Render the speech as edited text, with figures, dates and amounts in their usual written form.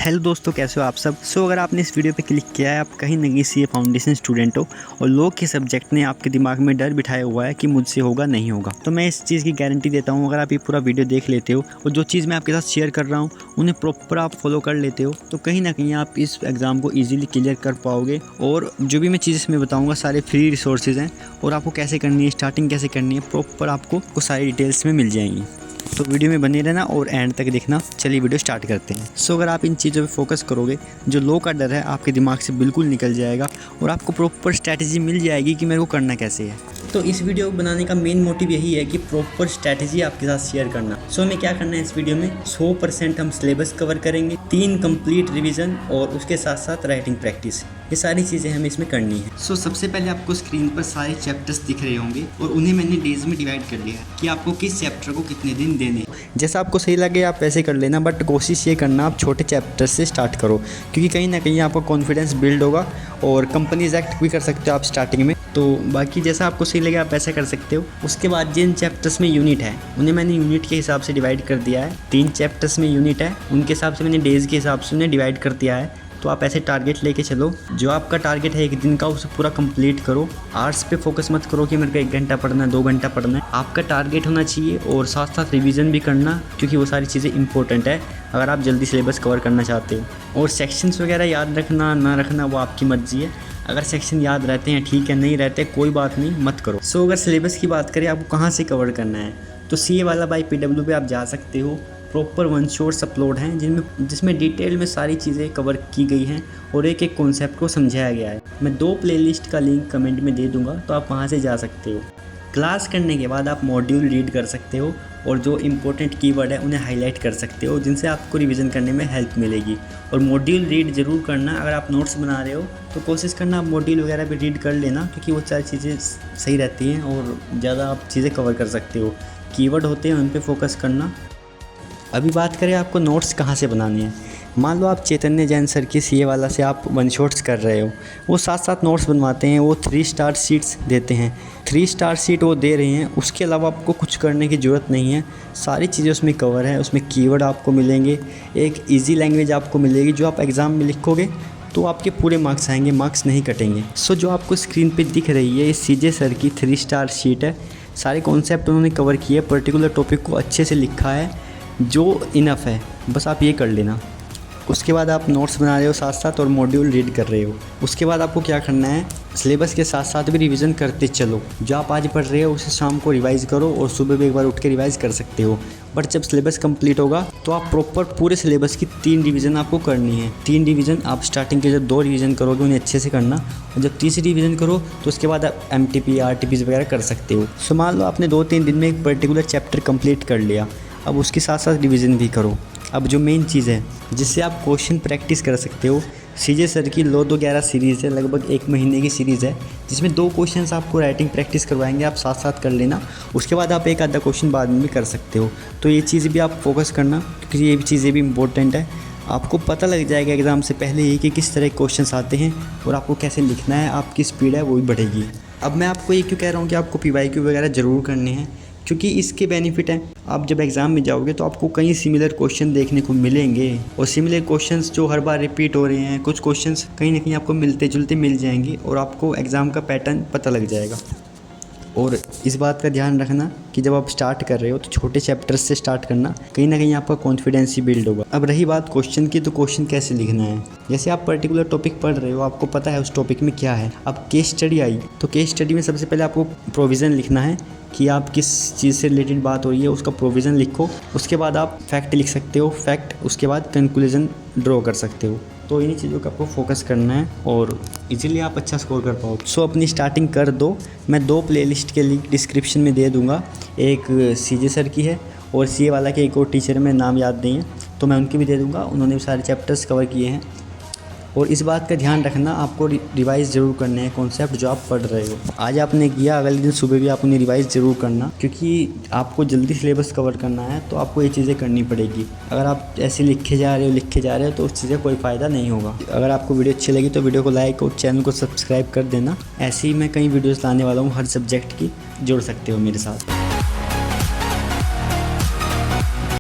Hello दोस्तों, कैसे हो आप सब। अगर आपने इस वीडियो पे क्लिक किया है, आप कहीं ना कहीं सीए फाउंडेशन स्टूडेंट हो और लोग के सब्जेक्ट ने आपके दिमाग में डर बिठाया हुआ है कि मुझसे होगा नहीं होगा। तो मैं इस चीज़ की गारंटी देता हूँ, अगर आप ये पूरा वीडियो देख लेते हो और जो चीज़ मैं आपके साथ शेयर कर रहा हूँ उन्हें प्रॉपर आप फॉलो कर लेते हो, तो कहीं ना कहीं आप इस एग्ज़ाम को ईजिली क्लियर कर पाओगे। और जो भी मैं चीज़ इसमें बताऊँगा सारे फ्री रिसोर्सेज हैं और आपको कैसे करनी है, स्टार्टिंग कैसे करनी है, प्रॉपर आपको सारी डिटेल्स में मिल जाएंगी। तो वीडियो में बने रहना और एंड तक देखना। चलिए वीडियो स्टार्ट करते हैं। अगर आप इन चीज़ों पे फोकस करोगे, जो लो का डर है आपके दिमाग से बिल्कुल निकल जाएगा और आपको प्रॉपर स्ट्रैटेजी मिल जाएगी कि मेरे को करना कैसे है। तो इस वीडियो को बनाने का मेन मोटिव यही है कि प्रॉपर स्ट्रैटेजी आपके साथ शेयर करना। हमें क्या करना है इस वीडियो में, 100% हम सिलेबस कवर करेंगे, 3 कंप्लीट रिवीजन और उसके साथ साथ राइटिंग प्रैक्टिस, ये सारी चीज़ें हमें इसमें करनी है। सबसे पहले आपको स्क्रीन पर सारे चैप्टर्स दिख रहे होंगे और उन्हें मैंने डेज में डिवाइड कर लिया है कि आपको किस चैप्टर को कितने दिन देने। जैसा आपको सही लगे आप वैसे कर लेना, बट कोशिश ये करना आप छोटे चैप्टर से स्टार्ट करो, क्योंकि कहीं ना कहीं आपका कॉन्फिडेंस बिल्ड होगा और कंपनीज एक्ट भी कर सकते हो आप स्टार्टिंग में। तो बाकी जैसा आपको सही लगे आप ऐसा कर सकते हो। उसके बाद जिन चैप्टर्स में यूनिट है उन्हें मैंने यूनिट के हिसाब से डिवाइड कर दिया है। 3 चैप्टर्स में यूनिट है, उनके हिसाब से मैंने डेज के हिसाब से उन्हें डिवाइड कर दिया है। तो आप ऐसे टारगेट लेके चलो, जो आपका टारगेट है 1 दिन का उसे पूरा कंप्लीट करो। आर्ट्स पे फोकस मत करो कि मेरे को 1 घंटा पढ़ना है, 2 घंटा पढ़ना है। आपका टारगेट होना चाहिए और साथ साथ रिवीजन भी करना, क्योंकि वो सारी चीज़ें इंपॉर्टेंट है अगर आप जल्दी सिलेबस कवर करना चाहते हो। और सेक्शंस वगैरह याद रखना ना रखना वो आपकी मर्जी है। अगर सेक्शन याद रहते हैं ठीक है, नहीं रहते कोई बात नहीं, मत करो। अगर सिलेबस की बात करें आपको कहाँ से कवर करना है, तो सीए वाला बाय पीडब्ल्यू पे आप जा सकते हो। प्रॉपर 1 शॉट्स अपलोड हैं जिसमें डिटेल में सारी चीज़ें कवर की गई हैं और एक एक कॉन्सेप्ट को समझाया गया है। मैं 2 प्लेलिस्ट का लिंक कमेंट में दे दूंगा, तो आप वहां से जा सकते हो। क्लास करने के बाद आप मॉड्यूल रीड कर सकते हो और जो इंपॉर्टेंट कीवर्ड है उन्हें हाईलाइट कर सकते हो, जिनसे आपको रिवीजन करने में हेल्प मिलेगी। और मॉड्यूल रीड ज़रूर करना। अगर आप नोट्स बना रहे हो तो कोशिश करना आप मॉड्यूल वगैरह भी रीड कर लेना, क्योंकि वो सारी चीज़ें सही रहती हैं और ज़्यादा आप चीज़ें कवर कर सकते हो। कीवर्ड होते हैं उन पर फोकस करना। अभी बात करें आपको नोट्स कहाँ से बनाने हैं। मान लो आप चैतन्य जैन सर की सीए वाला से आप 1 शॉट्स कर रहे हो, वो साथ साथ नोट्स बनवाते हैं, वो 3 स्टार शीट्स देते हैं। 3 स्टार शीट वो दे रहे हैं, उसके अलावा आपको कुछ करने की ज़रूरत नहीं है। सारी चीज़ें उसमें कवर है। उसमें कीवर्ड आपको मिलेंगे, एक ईजी लैंग्वेज आपको मिलेगी, जो आप एग्ज़ाम में लिखोगे तो आपके पूरे मार्क्स आएंगे, मार्क्स नहीं कटेंगे। जो आपको स्क्रीन पर दिख रही है ये सीजे सर की 3 स्टार शीट है। सारे कॉन्सेप्ट उन्होंने कवर किए, पर्टिकुलर टॉपिक को अच्छे से लिखा है, जो इनफ है, बस आप ये कर लेना। उसके बाद आप नोट्स बना रहे हो साथ साथ और मॉड्यूल रीड कर रहे हो। उसके बाद आपको क्या करना है, सिलेबस के साथ साथ भी रिवीजन करते चलो। जो आप आज पढ़ रहे हो उसे शाम को रिवाइज़ करो और सुबह भी एक बार उठ के रिवाइज़ कर सकते हो। बट जब सिलेबस कंप्लीट होगा तो आप प्रॉपर पूरे सिलेबस की 3 रिवीजन आपको करनी है। 3 रिवीजन आप स्टार्टिंग के जब 2 रिवीजन करोगे उन्हें अच्छे से करना, और जब तीसरी रिवीजन करो तो उसके बाद आप MTP RTPs वगैरह कर सकते हो। मान लो आपने 2-3 दिन में एक पर्टिकुलर चैप्टर कंप्लीट कर लिया, अब उसके साथ साथ रिवीजन भी करो। अब जो मेन चीज़ है जिससे आप क्वेश्चन प्रैक्टिस कर सकते हो, सीजे सर की लो 2-11 सीरीज़ है, लगभग 1 महीने की सीरीज़ है, जिसमें 2 क्वेश्चंस आपको राइटिंग प्रैक्टिस करवाएंगे, आप साथ साथ कर लेना। उसके बाद आप एक आधा क्वेश्चन बाद में भी कर सकते हो। तो ये चीज़ भी आप फोकस करना, क्योंकि ये चीज़ें भी इंपॉर्टेंट है। आपको पता लग जाएगा एग्ज़ाम से पहले ही कि किस तरह के क्वेश्चंस आते हैं और आपको कैसे लिखना है, आपकी स्पीड है वो भी बढ़ेगी। अब मैं आपको ये क्यों कह रहा हूँ कि आपको PYQ वगैरह ज़रूर करने हैं, क्योंकि इसके बेनिफिट हैं। आप जब एग्ज़ाम में जाओगे तो आपको कई सिमिलर क्वेश्चन देखने को मिलेंगे और सिमिलर क्वेश्चंस जो हर बार रिपीट हो रहे हैं, कुछ क्वेश्चंस कहीं ना कहीं आपको मिलते जुलते मिल जाएंगे और आपको एग्ज़ाम का पैटर्न पता लग जाएगा। और इस बात का ध्यान रखना कि जब आप स्टार्ट कर रहे हो तो छोटे चैप्टर्स से स्टार्ट करना, कहीं ना कहीं आपका कॉन्फिडेंस ही बिल्ड होगा। अब रही बात क्वेश्चन की, तो क्वेश्चन कैसे लिखना है। जैसे आप पर्टिकुलर टॉपिक पढ़ रहे हो, आपको पता है उस टॉपिक में क्या है। अब केस स्टडी आई तो केस स्टडी में सबसे पहले आपको प्रोविज़न लिखना है कि आप किस चीज़ से रिलेटेड बात हो रही है, उसका प्रोविज़न लिखो। उसके बाद आप फैक्ट लिख सकते हो, फैक्ट, उसके बाद कंक्लूजन ड्रॉ कर सकते हो। तो इन्हीं चीज़ों का आपको फोकस करना है और इजीली आप अच्छा स्कोर कर पाओ। अपनी स्टार्टिंग कर दो। मैं 2 प्लेलिस्ट के लिंक डिस्क्रिप्शन में दे दूँगा, एक सीजे सर की है और सीए वाला के एक और टीचर में नाम याद नहीं है, तो मैं उनकी भी दे दूँगा। उन्होंने भी सारे चैप्टर्स कवर किए हैं। और इस बात का ध्यान रखना, आपको रिवाइज़ ज़रूर करने हैं कॉन्सेप्ट जो आप पढ़ रहे हो। आज आपने किया, अगले दिन सुबह भी आप उन्हें रिवाइज़ ज़रूर करना, क्योंकि आपको जल्दी सिलेबस कवर करना है तो आपको ये चीज़ें करनी पड़ेगी। अगर आप ऐसे लिखे जा रहे हो तो उस चीज़ का कोई फ़ायदा नहीं होगा। अगर आपको वीडियो अच्छी लगी तो वीडियो को लाइक और चैनल को सब्सक्राइब कर देना। ऐसे ही मैं कई वीडियोज़ लाने वाला हूँ हर सब्जेक्ट की, जुड़ सकते हो मेरे साथ।